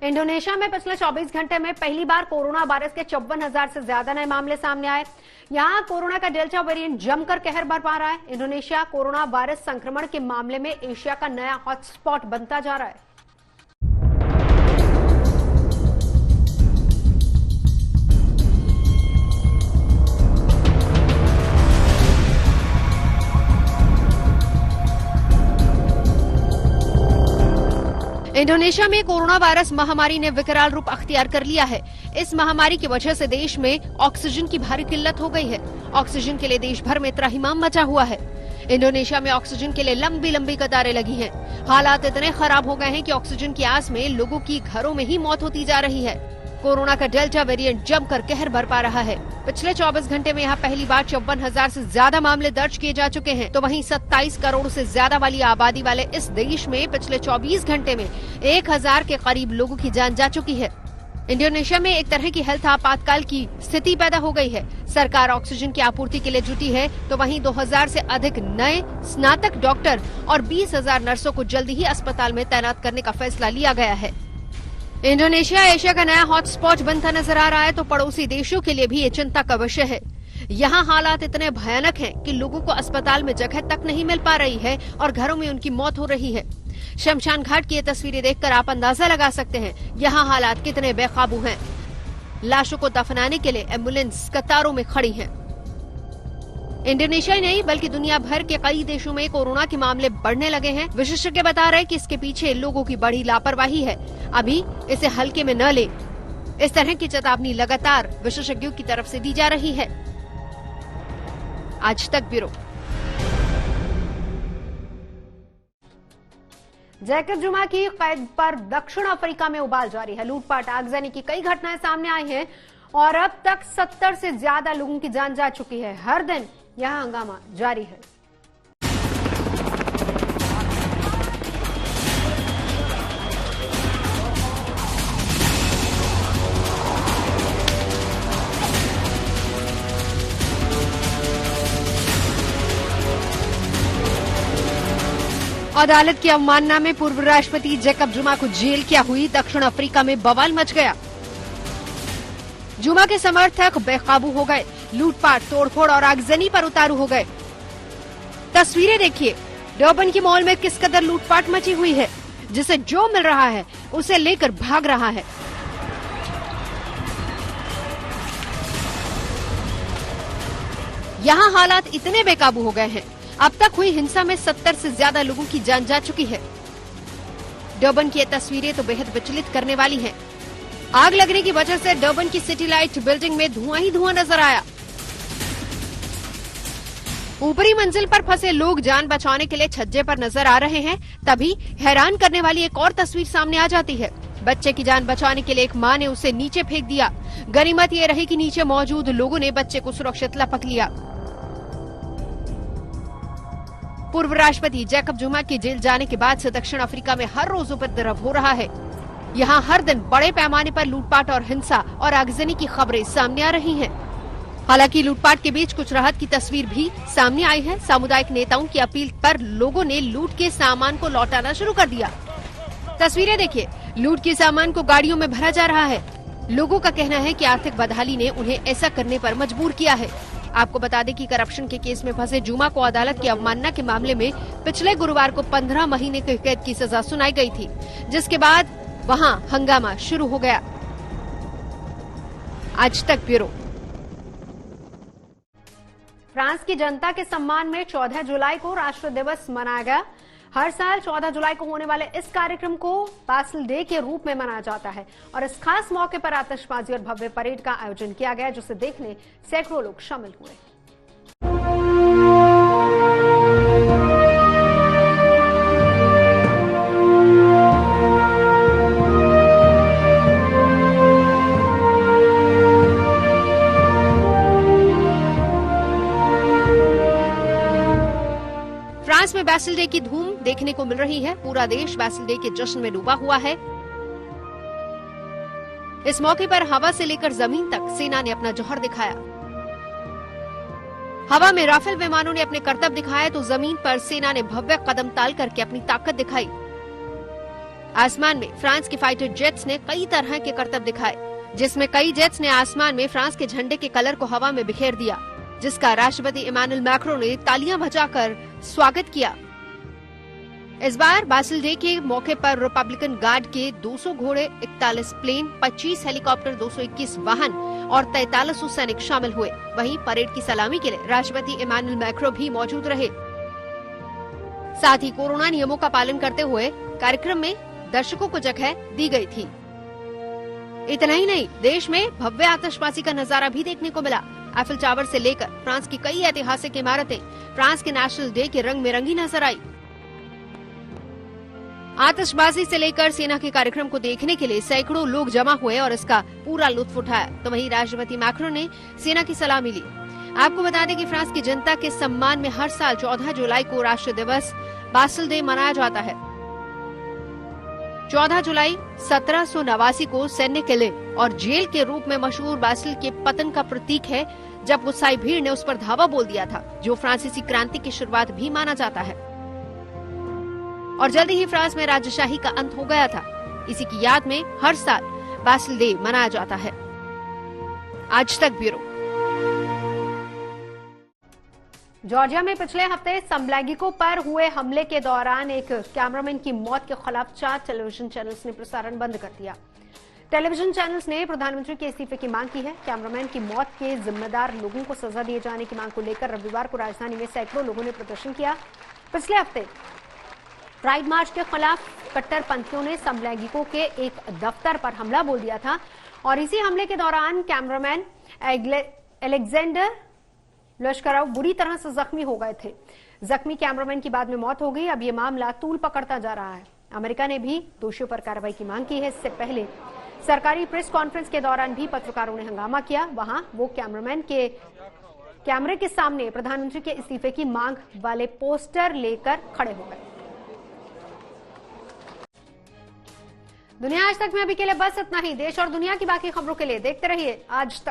Indonesia में पिछले 24 घंटे में पहली बार कोरोना वायरस के 54,000 से ज्यादा नए मामले सामने आए। यहां कोरोना का डेल्टा वेरिएंट जमकर कहर बरपा रहा है। इंडोनेशिया कोरोना वायरस संक्रमण के मामले में एशिया का नया हॉटस्पॉट बनता जा रहा है। इंडोनेशिया में कोरोना वायरस महामारी ने विकराल रूप अख्तियार कर लिया है। इस महामारी की वजह से देश में ऑक्सीजन की भारी किल्लत हो गई है। ऑक्सीजन के लिए देश भर में त्राहिमाम मचा हुआ है। इंडोनेशिया में ऑक्सीजन के लिए लंबी लंबी कतारें लगी हैं। हालात इतने खराब हो गए हैं कि ऑक्सीजन की आस में लोगों की घरों में ही मौत होती जा रही है। कोरोना का डेल्टा वेरिएंट जमकर कहर बरपा रहा है। पिछले 24 घंटे में यहाँ पहली बार 54,000 से ज्यादा मामले दर्ज किए जा चुके हैं। तो वहीं 27 करोड़ से ज्यादा वाली आबादी वाले इस देश में पिछले 24 घंटे में 1,000 के करीब लोगों की जान जा चुकी है। इंडोनेशिया में एक तरह की हेल्थ आपातकाल की स्थिति पैदा हो गई है। सरकार ऑक्सीजन की आपूर्ति के लिए जुटी है, तो वहीं 2,000 से अधिक नए स्नातक डॉक्टर और 20,000 नर्सों को जल्दी ही अस्पताल में तैनात करने का फैसला लिया गया है। इंडोनेशिया एशिया का नया हॉटस्पॉट बनता नजर आ रहा है, तो पड़ोसी देशों के लिए भी ये चिंता का विषय है। यहाँ हालात इतने भयानक हैं कि लोगों को अस्पताल में जगह तक नहीं मिल पा रही है और घरों में उनकी मौत हो रही है। शमशान घाट की ये तस्वीरें देखकर आप अंदाजा लगा सकते हैं यहाँ हालात कितने बेकाबू हैं। लाशों को दफनाने के लिए एम्बुलेंस कतारों में खड़ी हैं। इंडोनेशिया ही नहीं बल्कि दुनिया भर के कई देशों में कोरोना के मामले बढ़ने लगे हैं। विशेषज्ञ बता रहे हैं कि इसके पीछे लोगों की बड़ी लापरवाही है। अभी इसे हल्के में न ले, इस तरह की चेतावनी लगातार विशेषज्ञों की तरफ से दी जा रही है। आज तक ब्यूरो। जैकब जुमा की कैद पर दक्षिण अफ्रीका में उबाल जारी है। लूटपाट आगजनी की कई घटनाएं सामने आई हैं और अब तक 70 से ज्यादा लोगों की जान जा चुकी है। हर दिन यहां हंगामा जारी है। अदालत की अवमानना में पूर्व राष्ट्रपति जैकब जुमा को जेल क्या हुई। दक्षिण अफ्रीका में बवाल मच गया। जुमा के समर्थक बेकाबू हो गए। लूटपाट, तोड़फोड़ और आगजनी पर उतारू हो गए। तस्वीरें देखिए, डर्बन की मॉल में किस कदर लूटपाट मची हुई है। जिसे जो मिल रहा है उसे लेकर भाग रहा है। यहाँ हालात इतने बेकाबू हो गए हैं, अब तक हुई हिंसा में 70 से ज्यादा लोगों की जान जा चुकी है। डर्बन की ये तस्वीरें तो बेहद विचलित करने वाली हैं। आग लगने की वजह से डर्बन की सिटी लाइट बिल्डिंग में धुआं ही धुआं नजर आया। ऊपरी मंजिल पर फंसे लोग जान बचाने के लिए छज्जे पर नजर आ रहे हैं। तभी हैरान करने वाली एक और तस्वीर सामने आ जाती है। बच्चे की जान बचाने के लिए एक मां ने उसे नीचे फेंक दिया। गनीमत ये रही कि नीचे मौजूद लोगों ने बच्चे को सुरक्षित लपक लिया। पूर्व राष्ट्रपति जैकब जुमा के जेल जाने के बाद से दक्षिण अफ्रीका में हर रोज उपद्रव हो रहा है। यहाँ हर दिन बड़े पैमाने पर लूटपाट और हिंसा और आगजनी की खबरें सामने आ रही हैं। हालांकि लूटपाट के बीच कुछ राहत की तस्वीर भी सामने आई है। सामुदायिक नेताओं की अपील पर लोगों ने लूट के सामान को लौटाना शुरू कर दिया। तस्वीरें देखिए, लूट के सामान को गाड़ियों में भरा जा रहा है। लोगों का कहना है कि आर्थिक बदहाली ने उन्हें ऐसा करने पर मजबूर किया है। आपको बता दें कि करप्शन के केस में फंसे जुमा को अदालत की अवमानना के मामले में पिछले गुरुवार को 15 महीने की कैद की सजा सुनाई गई थी, जिसके बाद वहां हंगामा शुरू हो गया। आज तक ब्यूरो। फ्रांस की जनता के सम्मान में 14 जुलाई को राष्ट्र दिवस मनाया गया। हर साल 14 जुलाई को होने वाले इस कार्यक्रम को बास्टिल डे के रूप में मनाया जाता है और इस खास मौके पर आतिशबाजी और भव्य परेड का आयोजन किया गया, जिसे देखने सैकड़ों लोग शामिल हुए। फ्रांस में बास्टिल डे की धूम देखने को मिल रही है। पूरा देश बास्टिल डे के जश्न में डूबा हुआ है। इस मौके पर हवा से लेकर जमीन तक सेना ने अपना जौहर दिखाया। हवा में राफेल विमानों ने अपने करतब दिखाए, तो जमीन पर सेना ने भव्य कदम ताल करके अपनी ताकत दिखाई। आसमान में फ्रांस के फाइटर जेट्स ने कई तरह के करतब दिखाए, जिसमें कई जेट्स ने आसमान में फ्रांस के झंडे के कलर को हवा में बिखेर दिया, जिसका राष्ट्रपति इमानुएल मैक्रों ने तालियां बजाकर स्वागत किया। इस बार बासिल डे के मौके पर रिपब्लिकन गार्ड के 200 घोड़े, 41 प्लेन, 25 हेलीकॉप्टर, 221 वाहन और 4300 सैनिक शामिल हुए। वहीं परेड की सलामी के लिए राष्ट्रपति इमानुएल मैक्रों भी मौजूद रहे। साथ ही कोरोना नियमों का पालन करते हुए कार्यक्रम में दर्शकों को जगह दी गई थी। इतना ही नहीं, देश में भव्य आतिशबाजी का नजारा भी देखने को मिला। एफिल टावर से लेकर फ्रांस की कई ऐतिहासिक इमारतें फ्रांस के नेशनल डे के रंग में रंगी नजर आई। आतिशबाजी से लेकर सेना के कार्यक्रम को देखने के लिए सैकड़ों लोग जमा हुए और इसका पूरा लुत्फ उठाया। तो वहीं राष्ट्रपति मैक्रों ने सेना की सलामी ली। आपको बता दें कि फ्रांस की जनता के सम्मान में हर साल 14 जुलाई को राष्ट्र दिवस बासिल डे मनाया जाता है। 14 जुलाई 1789 को सैन्य किले और जेल के रूप में मशहूर बासिल के पतन का प्रतीक है, जब गुस्साई भीड़ ने उस पर धावा बोल दिया था, जो फ्रांसीसी क्रांति की शुरुआत भी माना जाता है। और जल्दी ही फ्रांस में राजशाही का अंत हो गया था। इसी की याद में हर साल बासिल डे मनाया जाता है। आज तक ब्यूरो। जॉर्जिया में पिछले हफ्ते समलैंगिकों पर हुए हमले के दौरान एक कैमरामैन की मौत के खिलाफ 4 टेलीविजन चैनल्स ने प्रसारण बंद कर दिया। टेलीविजन चैनल्स ने प्रधानमंत्री के इस्तीफे की मांग की है। कैमरामैन की मौत के जिम्मेदार लोगों को सजा दिए जाने की मांग को लेकर रविवार को राजधानी में सैकड़ों लोगों ने प्रदर्शन किया। पिछले हफ्ते प्राइड मार्च के खिलाफ कट्टरपंथियों ने समलैंगिकों के एक दफ्तर पर हमला बोल दिया था और इसी हमले के दौरान कैमरामैन अलेक्जेंडर लश्करोव बुरी तरह से जख्मी हो गए थे। जख्मी कैमरामैन की बाद में मौत हो गई। अब ये मामला तूल पकड़ता जा रहा है। अमेरिका ने भी दोषियों पर कार्रवाई की मांग की है। इससे पहले सरकारी प्रेस कॉन्फ्रेंस के दौरान भी पत्रकारों ने हंगामा किया। वहां वो कैमरामैन के कैमरे के सामने प्रधानमंत्री के इस्तीफे की मांग वाले पोस्टर लेकर खड़े हो गए। दुनिया आज तक में अभी के लिए बस इतना ही। देश और दुनिया की बाकी खबरों के लिए देखते रहिए आज तक।